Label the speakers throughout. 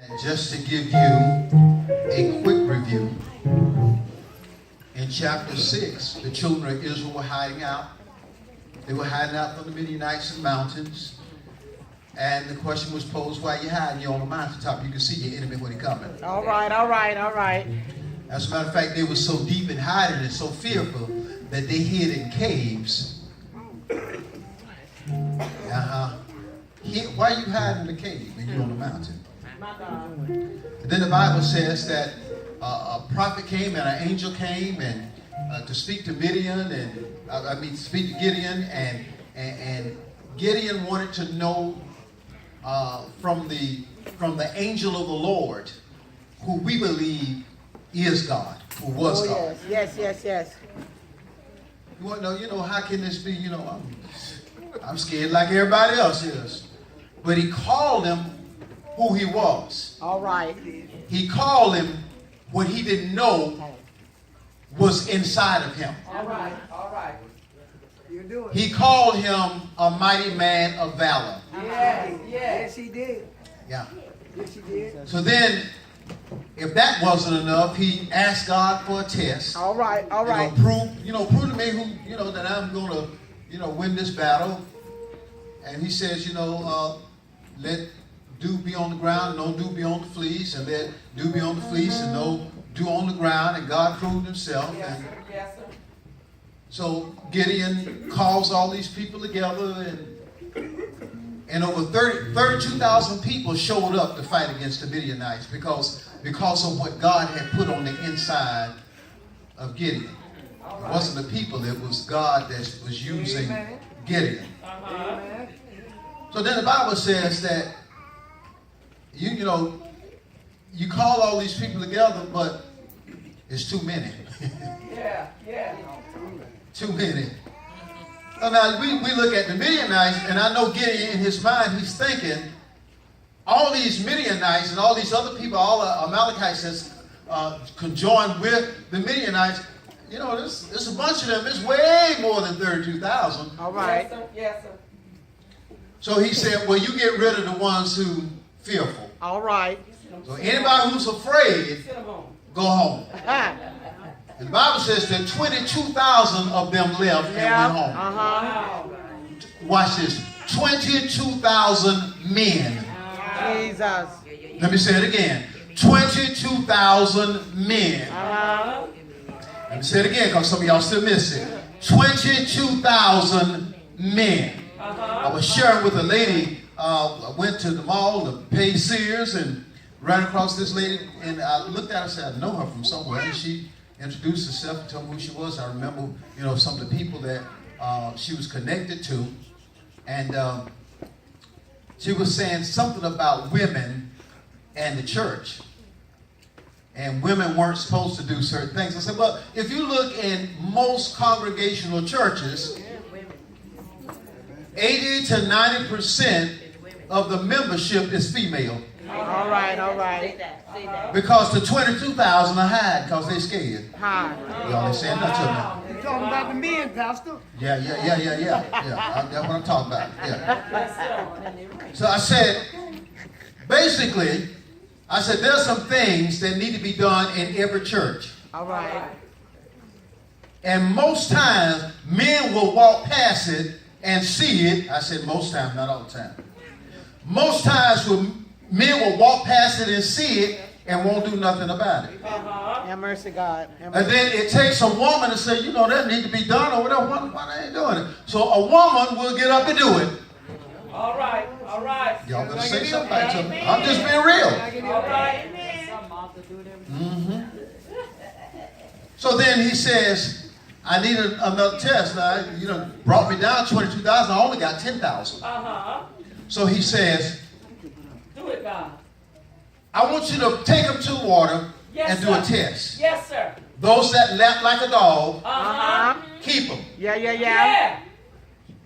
Speaker 1: And just to give you a quick review, in chapter 6, the children of Israel were hiding out. They were hiding out from the Midianites in the mountains. And the question was posed, why are you hiding? You're on the mountaintop. You can see your enemy when he's coming.
Speaker 2: All right.
Speaker 1: As a matter of fact, they were so deep in hiding and so fearful that they hid in caves. Why are you hiding in the cave when you're on the mountain? And then the Bible says that a prophet came and an angel came and to speak to Midian and speak to Gideon, and Gideon wanted to know from the angel of the Lord, who we believe is God, who was God.
Speaker 2: Yes.
Speaker 1: You want to know, how can this be? I'm scared like everybody else is. But he called him who he was.
Speaker 2: All right.
Speaker 1: He called him what he didn't know was inside of him.
Speaker 2: All right.
Speaker 3: You do it.
Speaker 1: He called him a mighty man of valor.
Speaker 3: Yes, he did.
Speaker 1: Yeah.
Speaker 3: Yes, he did.
Speaker 1: So then, if that wasn't enough, he asked God for a test.
Speaker 2: All right.
Speaker 1: Prove to me who, that I'm going to, win this battle. And he says, let dew be on the ground, no dew be on the fleece, and let dew be on the fleece, and no dew on the ground. And God proved himself.
Speaker 2: Yes, sir.
Speaker 1: So Gideon calls all these people together, and over 32,000 people showed up to fight against the Midianites because of what God had put on the inside of Gideon. It wasn't the people, it was God that was using Gideon. So then the Bible says that you call all these people together, but it's too many. Too many. So now we look at the Midianites, and I know Gideon in his mind, he's thinking, all these Midianites and all these other people, all the Amalekites conjoined with the Midianites, there's a bunch of them. It's way more than 32,000.
Speaker 2: All right.
Speaker 3: Yes, sir.
Speaker 1: So he said, well, you get rid of the ones who fearful.
Speaker 2: All right.
Speaker 1: So anybody who's afraid, go home. And the Bible says that 22,000 of them left and went home. Watch this. 22,000 men.
Speaker 2: Jesus.
Speaker 1: Let me say it again. 22,000 men. Let me say it again because some of y'all still miss it. 22,000 men. I was sharing with a lady. I went to the mall to pay Sears and ran across this lady. And I looked at her and said, I know her from somewhere. And she introduced herself and told me who she was. I remember, some of the people that she was connected to. And she was saying something about women and the church. And women weren't supposed to do certain things. I said, well, if you look in most congregational churches, 80 to 90% of the membership is female.
Speaker 2: All right.
Speaker 1: Because the 22,000 are hide because they're scared.
Speaker 2: Hi.
Speaker 1: Y'all ain't saying nothing to me.
Speaker 3: You talking about the men, Pastor?
Speaker 1: Yeah. That's what I'm talking about. Yeah. So I said, basically, there's some things that need to be done in every church.
Speaker 2: All right.
Speaker 1: And most times, men will walk past it and see it. I said most times, not all the time. Most times, men will walk past it and see it and won't do nothing about it.
Speaker 2: Have mercy, God.
Speaker 1: And then it takes a woman to say, that need to be done or whatever. Why they ain't doing it? So a woman will get up and do it.
Speaker 3: All right.
Speaker 1: Y'all better say something to me. I'm just being real.
Speaker 3: All right.
Speaker 1: So then he says, I need another test. Now, brought me down 22,000. I only got 10,000. So he says,
Speaker 3: Do it, God.
Speaker 1: I want you to take them to the water and do a test.
Speaker 3: Yes, sir.
Speaker 1: Those that lap like a dog, keep them.
Speaker 2: Yeah.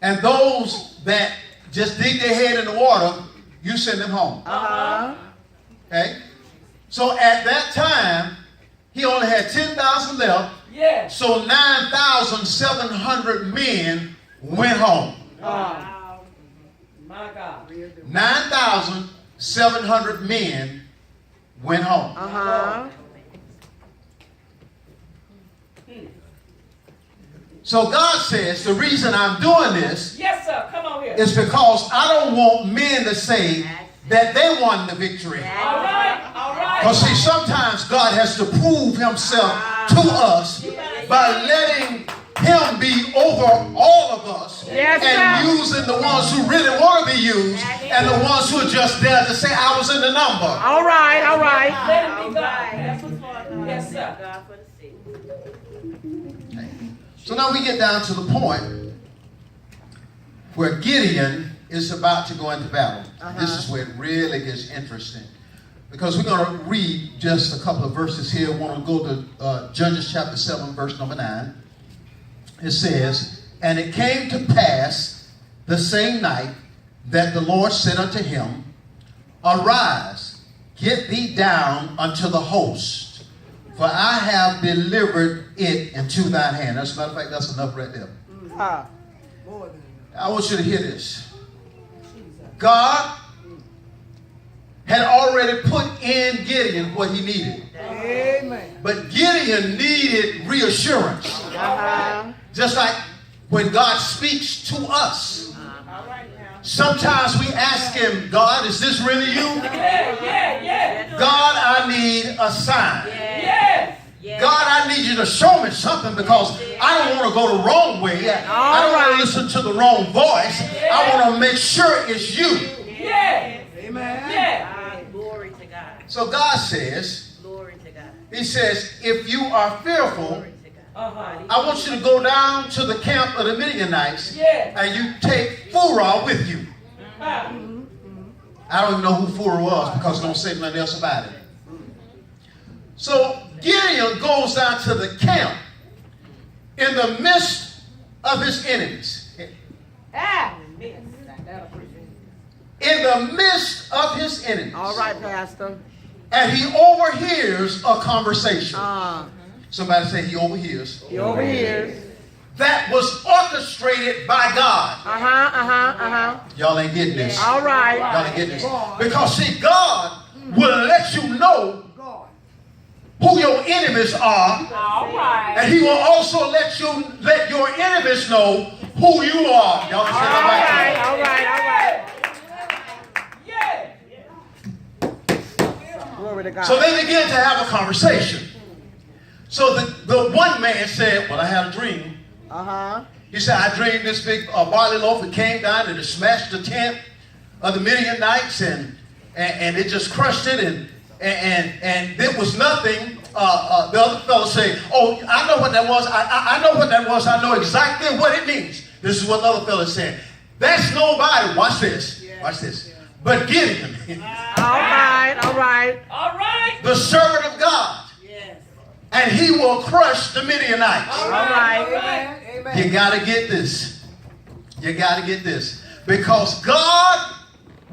Speaker 1: And those that just dig their head in the water, you send them home. Okay? So at that time, he only had 10,000 left.
Speaker 3: Yeah.
Speaker 1: So 9,700 men went home.
Speaker 3: My God.
Speaker 1: 9,700 men went home.
Speaker 2: Uh-huh.
Speaker 1: So God says the reason I'm doing this
Speaker 3: Yes, sir. Come on here.
Speaker 1: is because I don't want men to say that they won the victory.
Speaker 3: All right. All right.
Speaker 1: Because see, sometimes God has to prove himself to us by letting him be over all of us
Speaker 2: Yes,
Speaker 1: and
Speaker 2: sir.
Speaker 1: using the ones who really want to be used and the ones who are just there to say I was in the number.
Speaker 2: All right, all right.
Speaker 3: Let it be God. That's what's for God. Yes, sir.
Speaker 1: So now we get down to the point where Gideon is about to go into battle. This is where it really gets interesting. Because we're going to read just a couple of verses here. I want to go to Judges chapter 7, verse number 9. It says, "And it came to pass the same night that the Lord said unto him, Arise, get thee down unto the host, for I have delivered it into thine hand." As a matter of fact, that's enough right there. I want you to hear this. God had already put in Gideon what he needed.
Speaker 3: Amen.
Speaker 1: But Gideon needed reassurance.
Speaker 2: Uh-huh.
Speaker 1: Just like when God speaks to us. Sometimes we ask him, God, is this really you?
Speaker 3: Yeah.
Speaker 1: God, I need a sign.
Speaker 3: Yes.
Speaker 1: God, I need you to show me something because I don't want to go the wrong way. I don't want to listen to the wrong voice. I want to make sure it's you.
Speaker 3: Yes.
Speaker 4: Amen.
Speaker 3: Yeah.
Speaker 4: Glory to God.
Speaker 1: So God says,
Speaker 4: Glory to God.
Speaker 1: he says, if you are fearful,
Speaker 4: Glory to God.
Speaker 1: I want you to go down to the camp of the Midianites
Speaker 3: Yeah.
Speaker 1: and you take Phurah with you. I don't even know who Phurah was because it don't say nothing else about it. So Gideon goes down to the camp in the midst of his enemies. In the midst of his enemies.
Speaker 2: All right, Pastor.
Speaker 1: And he overhears a conversation. Somebody say he overhears.
Speaker 2: He overhears.
Speaker 1: That was orchestrated by God. Y'all ain't getting this.
Speaker 2: All right.
Speaker 1: Y'all ain't getting this. Because see, God will let you know who your enemies are.
Speaker 3: All right.
Speaker 1: And he will also let your enemies know who you are. Y'all say that right.
Speaker 2: All right.
Speaker 3: Yeah.
Speaker 2: Glory to God.
Speaker 1: So they began to have a conversation. So the one man said, well, I had a dream. He said, I dreamed this big barley loaf. It came down and it smashed the tent of the Midianites and it just crushed it and it was nothing. The other fellow say, oh, I know what that was. I know what that was. I know exactly what it means. This is what the other fellow said. That's nobody. Watch this. Watch this. But Gideon.
Speaker 2: All right.
Speaker 1: The servant of God. And he will crush the Midianites.
Speaker 2: All right.
Speaker 3: Amen.
Speaker 1: You got to get this. You got to get this. Because God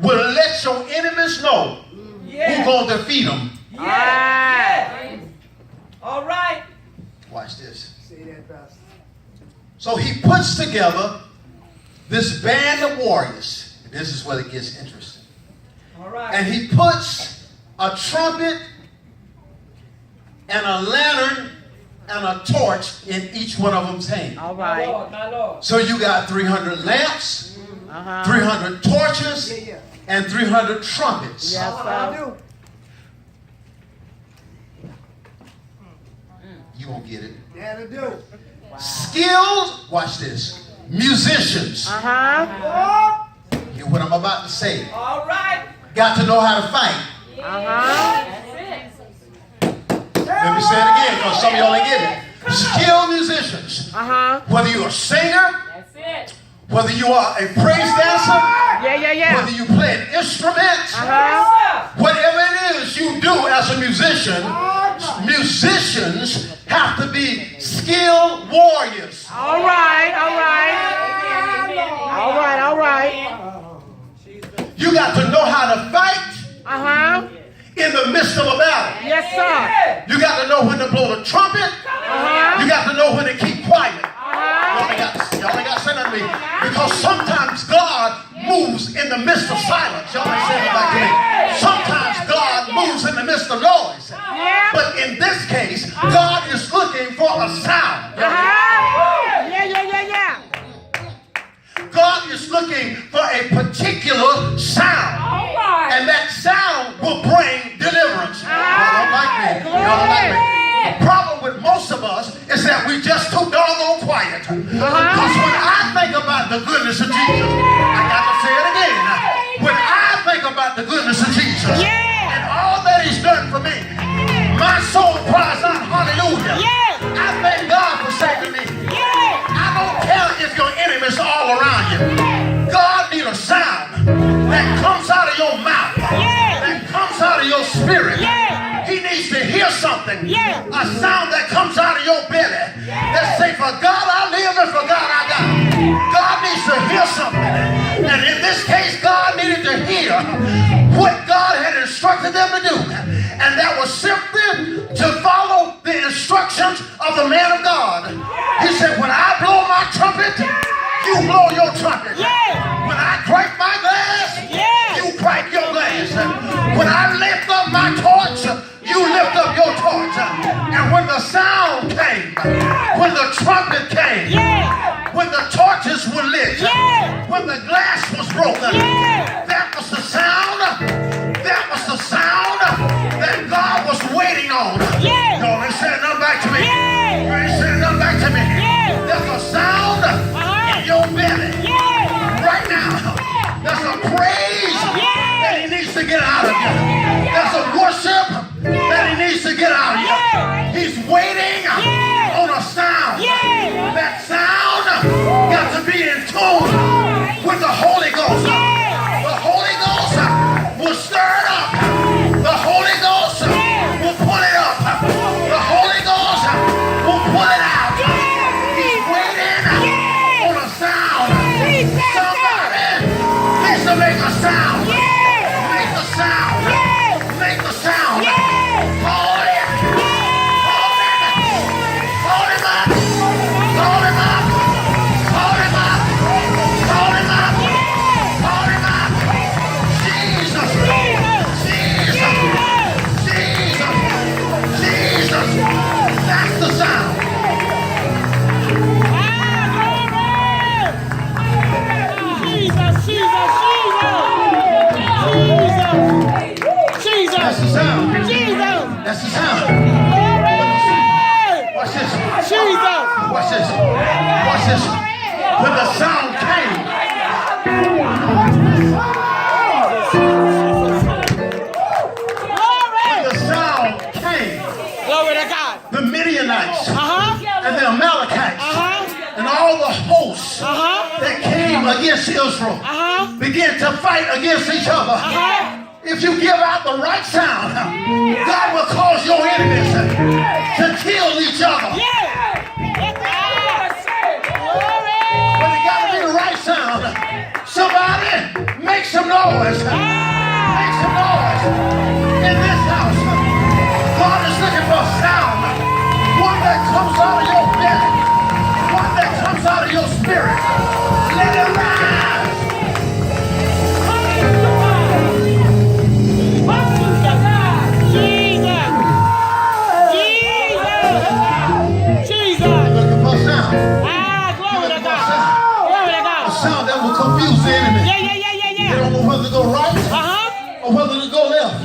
Speaker 1: will let your enemies know who's going to defeat them.
Speaker 3: Yeah. All right.
Speaker 1: Watch this.
Speaker 3: Say that, Pastor.
Speaker 1: So he puts together this band of warriors. This is where it gets interesting.
Speaker 3: All right.
Speaker 1: And he puts a trumpet and a lantern and a torch in each one of them's hand.
Speaker 2: All right.
Speaker 3: My Lord.
Speaker 1: So you got 300 lamps, 300 torches, and 300 trumpets.
Speaker 2: Yes, sir.
Speaker 1: You won't get it.
Speaker 3: That'll do.
Speaker 1: Skilled, watch this, musicians. Hear what I'm about to say.
Speaker 3: All right.
Speaker 1: Got to know how to fight. Let me say it again because some of y'all ain't getting it. Skilled musicians. Whether you're a singer,
Speaker 3: That's it.
Speaker 1: whether you are a praise dancer, whether you play an instrument, whatever it is you do as a musician, musicians have to be skilled warriors.
Speaker 2: All right.
Speaker 1: You got to know how to fight in the midst of a battle.
Speaker 2: Yes, sir.
Speaker 1: You got to know when to blow the trumpet. You got to know when to keep quiet. Y'all ain't got to say nothing to me. Because sometimes God moves in the midst of silence. Y'all ain't saying it like me. Sometimes God moves in the midst of a sound.
Speaker 2: Yeah.
Speaker 1: God is looking for a particular sound.
Speaker 3: All right.
Speaker 1: And that sound will bring deliverance. Y'all don't like me. Y'all don't like me. The problem with most of us is that we just too doggone quiet. Because when I think about the goodness of Jesus, I got to say it again. When I think about the goodness of Jesus and all that he's done for me, my soul cries out hallelujah. I thank God for saving me. I don't care if your enemies are all around you. God needs a sound that comes out of your mouth, that comes out of your spirit. He needs to hear something, a sound that comes out of your belly that say, for God I live and for God I die. God needs to hear something. And in this case, God needed to hear what God had instructed them to do. And that was simply to follow the instructions of the man of God. He said, when I blow my trumpet, you blow your trumpet. When I crack my glass, you crack your glass. When I lift up my torch, you lift up your torch. And when the sound came, when the trumpet came, when the torches were lit, when the glass was broken, that was the sound. That was the sound that God was waiting on. Y'all ain't saying nothing back to me. You ain't saying nothing back to me. There's a sound in your belly right now. There's a praise that he needs to get out of you. There's a worship that he needs to get out of you. He's waiting on a sound. That sound got to be in tune with the Holy Ghost. The Holy Ghost will stir it up. The Holy Ghost will pull it up. The Holy Ghost will pull it out. He's waiting on a sound. Somebody needs to make a sound. Make the sound. Make the sound. Hold it. Hold him up. Hold him up. Hold him up. Hold him up. Hold him up. Jesus. Jesus. Jesus. Jesus. That's the sound. That's the sound. That's the sound. Watch this. Watch this. Watch this. When the sound came,
Speaker 2: Glory to God.
Speaker 1: the Midianites and the Amalekites and all the hosts that came against Israel began to fight against each other. If you give out the right sound, God will cause your enemies to kill each other. But it got to be the right sound. Somebody make some noise. Make some noise in this house. God is looking for a sound. One that comes out of your belly. One that comes out of your spirit. Let it rise. Looking for a sound. A sound that will confuse the enemy. They don't know whether to go right or whether to go left.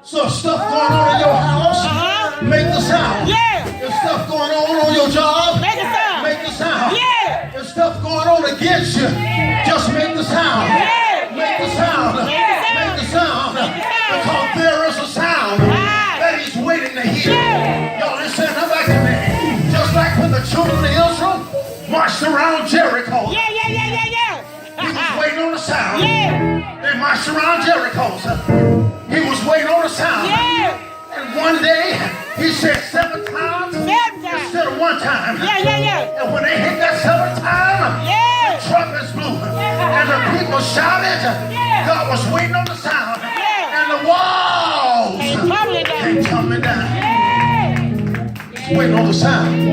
Speaker 1: So if stuff going on in your house, make the sound. If stuff going on your job, make the sound. If stuff going on against you, just make the sound. Make the sound. Make the sound. Because there is a sound that he's waiting to hear. Y'all listen back to me. Just like when the children of Israel marched around Jericho. He was waiting on the sound. They marched around Jericho. He was waiting on the sound. And one day, he said 7 times instead of 1 time. And when they hit that 7th time, the trumpets blew. And the people shouted. God was waiting on the sound. And the walls came tumbling down. Waiting on the sound.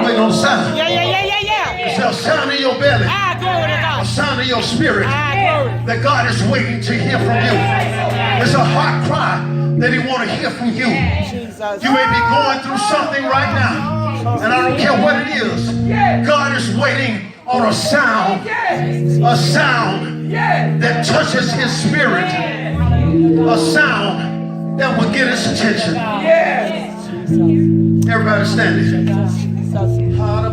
Speaker 1: Waiting on the sound. It's a sound in your belly. A sound in your spirit that God is waiting to hear from you. It's a heart cry that he want to hear from you. You may be going through something right now. I don't care what it is. God is waiting on a sound that touches his spirit, a sound that will get his attention. Everybody standing.